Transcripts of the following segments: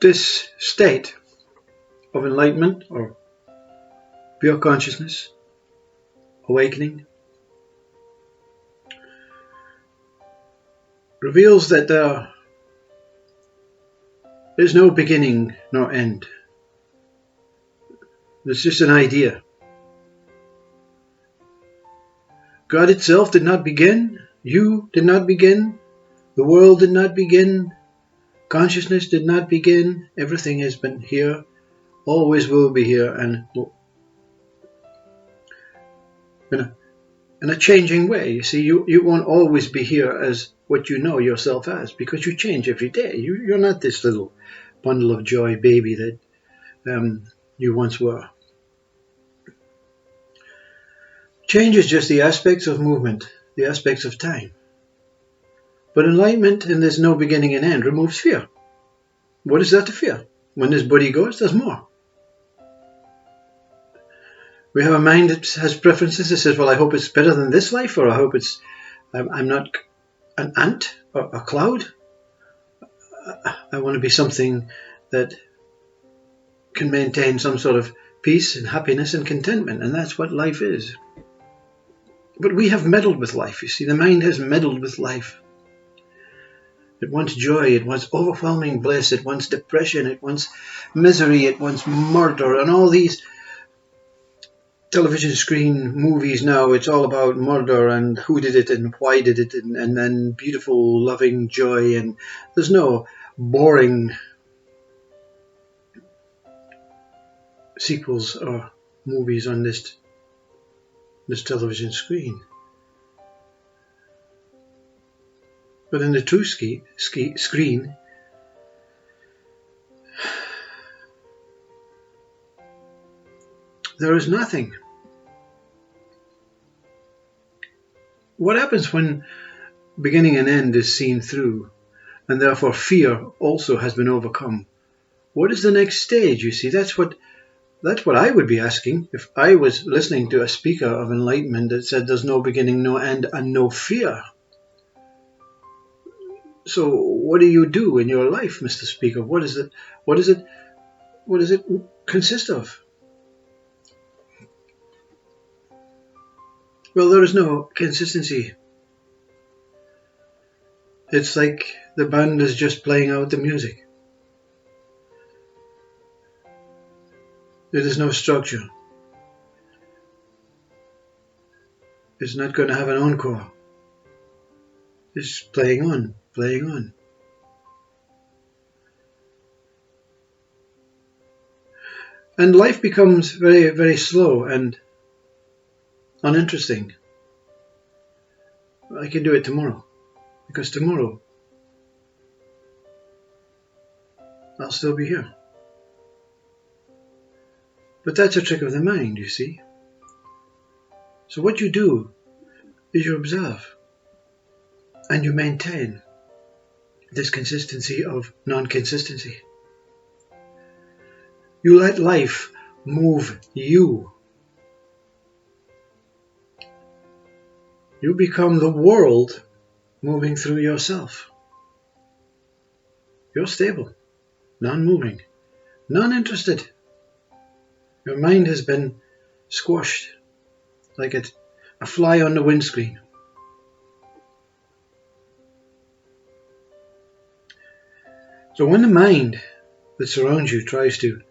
This state of enlightenment or pure consciousness, awakening, reveals that there is no beginning nor end. It's just an idea. God itself did not begin. You did not begin. The world did not begin. Consciousness did not begin. Everything has been here, always will be here, and in a changing way. You see, you won't always be here as what you know yourself as, because you change every day. You're not this little bundle of joy baby that you once were. Change is just the aspects of movement, the aspects of time. But enlightenment, and there's no beginning and end, removes fear. What is that to fear? When this body goes, there's more. We have a mind that has preferences that says, well, I hope it's better than this life, or I hope I'm not an ant or a cloud. I want to be something that can maintain some sort of peace and happiness and contentment, and that's what life is. But we have meddled with life, you see. The mind has meddled with life. It wants joy, it wants overwhelming bliss, it wants depression, it wants misery, it wants murder, and all these television screen movies now, it's all about murder and who did it and why did it, and then beautiful, loving joy, and there's no boring sequels or movies on this television screen. But in the true screen, there is nothing. What happens when beginning and end is seen through, and therefore fear also has been overcome? What is the next stage, you see? That's what I would be asking if I was listening to a speaker of enlightenment that said there's no beginning, no end, and no fear. So what do you do in your life, Mr. Speaker? What does it consist of? Well, there is no consistency. It's like the band is just playing out the music. There is no structure. It's not going to have an encore. It's playing on, playing on. And life becomes very, very slow and uninteresting. I can do it tomorrow, because tomorrow I'll still be here. But that's a trick of the mind, you see. So what you do is you observe and you maintain this consistency of non-consistency. You let life move you. You become the world moving through yourself. You're stable, non-moving, non-interested. Your mind has been squashed like a fly on the windscreen. So when the mind that surrounds you tries to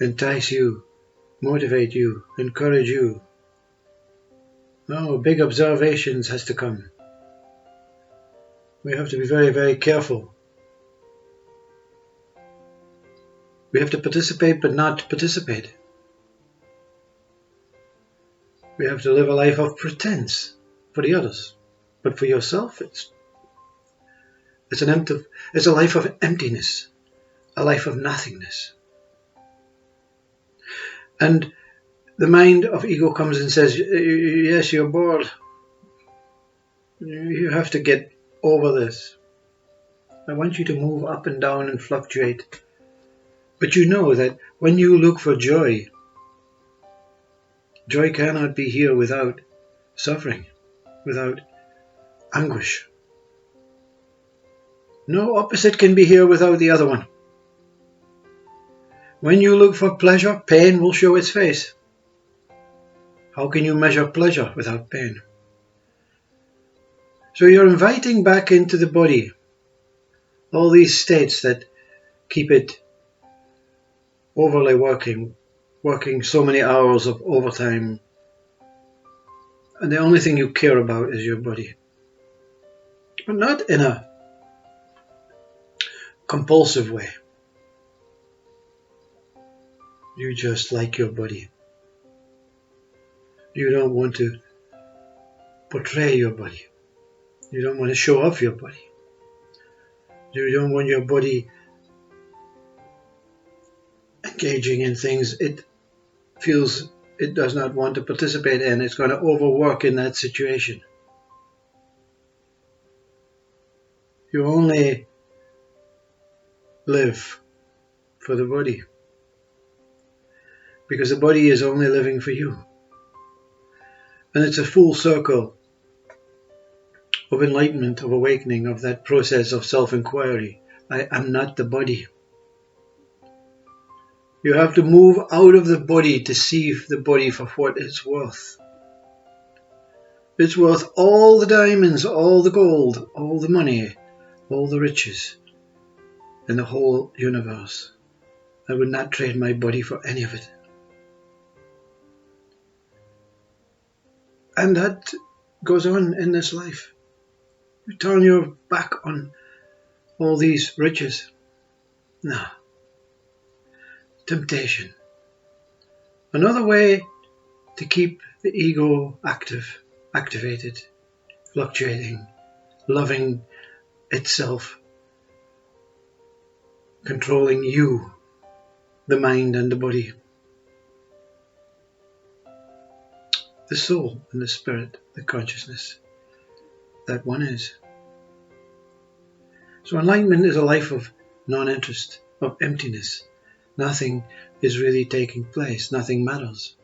entice you, motivate you, encourage you, big observations has to come. We have to be very, very careful. We have to participate but not participate. We have to live a life of pretense for the others, but for yourself it's a life of emptiness, a life of nothingness. And the mind of ego comes and says, yes, you're bored. You have to get over this. I want you to move up and down and fluctuate. But you know that when you look for joy, joy cannot be here without suffering, without anguish. No opposite can be here without the other one. When you look for pleasure, pain will show its face. How can you measure pleasure without pain? So you're inviting back into the body all these states that keep it overly working so many hours of overtime, and the only thing you care about is your body. But not in a compulsive way. You just like your body. You don't want to portray your body. You don't want to show off your body. You don't want your body engaging in things it feels it does not want to participate in. It's going to overwork in that situation. You only live for the body, because the body is only living for you. And it's a full circle of enlightenment, of awakening, of that process of self-inquiry. I am not the body. You have to move out of the body to see the body for what it's worth. It's worth all the diamonds, all the gold, all the money, all the riches in the whole universe. I would not trade my body for any of it. And that goes on in this life. You turn your back on all these riches. No. Temptation. Another way to keep the ego activated, fluctuating, loving itself, controlling you, the mind and the body, the soul and the spirit, the consciousness that one is. So enlightenment is a life of non-interest, of emptiness. Nothing is really taking place. Nothing matters.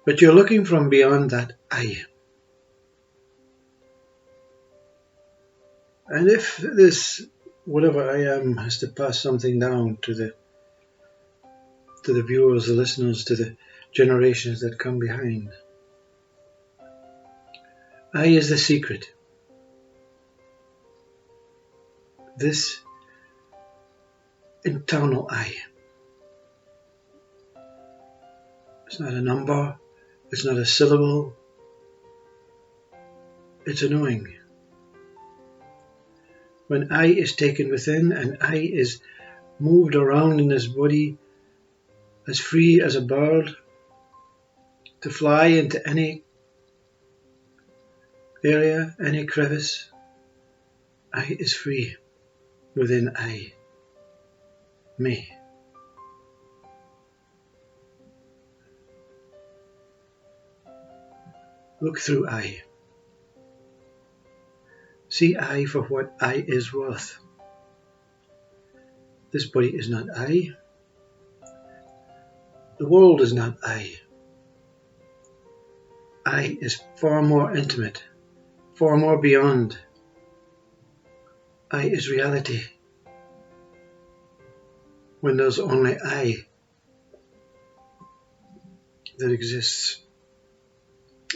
But you're looking from beyond that I. And if this, whatever I am, has to pass something down to the viewers, the listeners, to the generations that come behind, I is the secret. This internal I. It's not a number, it's not a syllable, it's a knowing. When I is taken within and I is moved around in this body as free as a bird to fly into any area, any crevice, I is free within I. Me. Look through I. See I for what I is worth. This body is not I. The world is not I. I is far more intimate, far more beyond. I is reality. When there's only I that exists.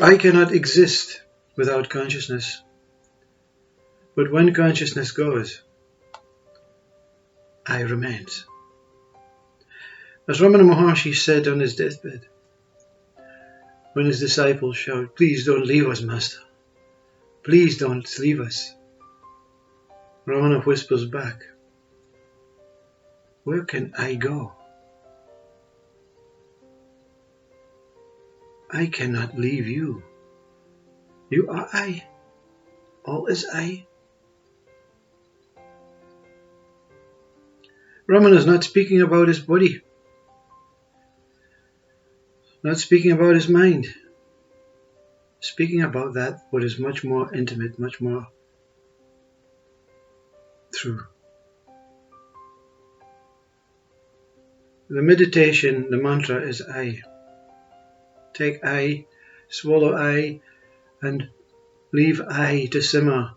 I cannot exist without consciousness. But when consciousness goes, I remains. As Ramana Maharshi said on his deathbed, when his disciples shouted, "Please don't leave us, Master. Please don't leave us." Ramana whispers back, "Where can I go? I cannot leave you. You are I. All is I." Ramana is not speaking about his body, not speaking about his mind, speaking about that what is much more intimate, much more true. The meditation, the mantra is I. Take I, swallow I, and leave I to simmer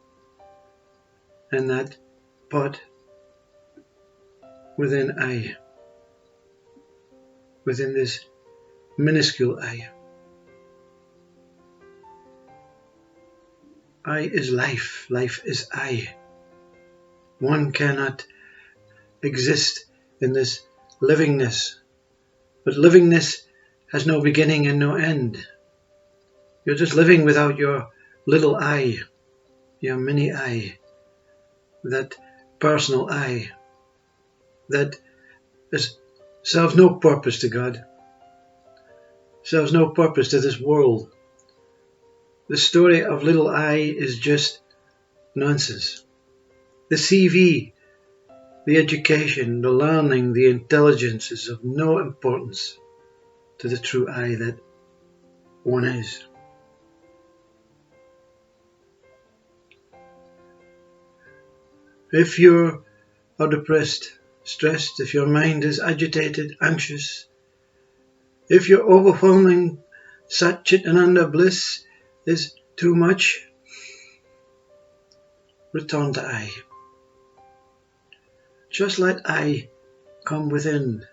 in that pot within I. within this minuscule I. I is life, life is I. One cannot exist in this livingness, but livingness has no beginning and no end. You're just living without your little I, your mini I, that personal I, that serves no purpose to God, serves no purpose to this world. The story of little I is just nonsense. The CV, the education, the learning, the intelligence is of no importance to the true I that one is. If you are depressed, stressed, if your mind is agitated, anxious, if your overwhelming Satchitananda bliss is too much, return to I. Just let I come within.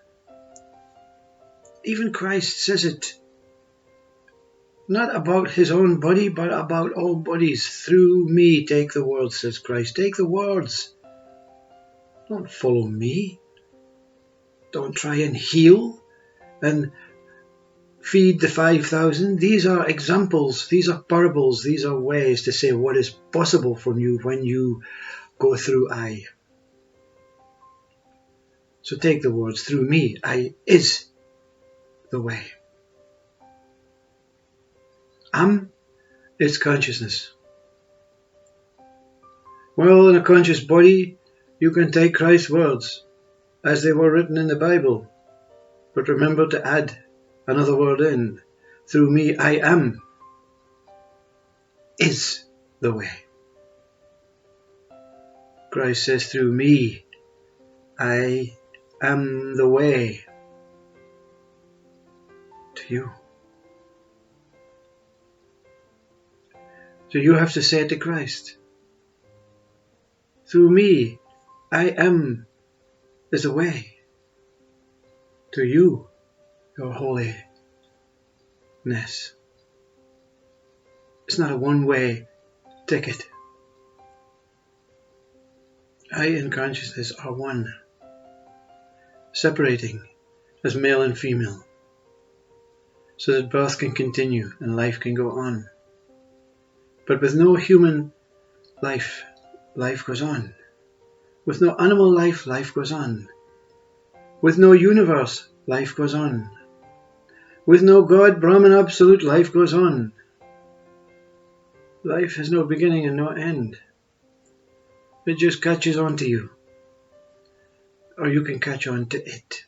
Even Christ says it, not about his own body, but about all bodies. Through me take the words, says Christ. Take the words. Don't follow me. Don't try and heal and feed the 5,000. These are examples, these are parables, these are ways to say what is possible from you when you go through I. So take the words, through me, I is the way. Is consciousness. Well, in a conscious body, you can take Christ's words as they were written in the Bible, but remember to add another word in. Through me, I am is the way. Christ says, through me, I am the way to you. So you have to say it to Christ. Through me, I am is the way to you, your holiness. It's not a one-way ticket. I and consciousness are one, separating as male and female, so that birth can continue and life can go on. But with no human life, life goes on. With no animal life, life goes on. With no universe, life goes on. With no God, Brahman Absolute, life goes on. Life has no beginning and no end. It just catches on to you. Or you can catch on to it.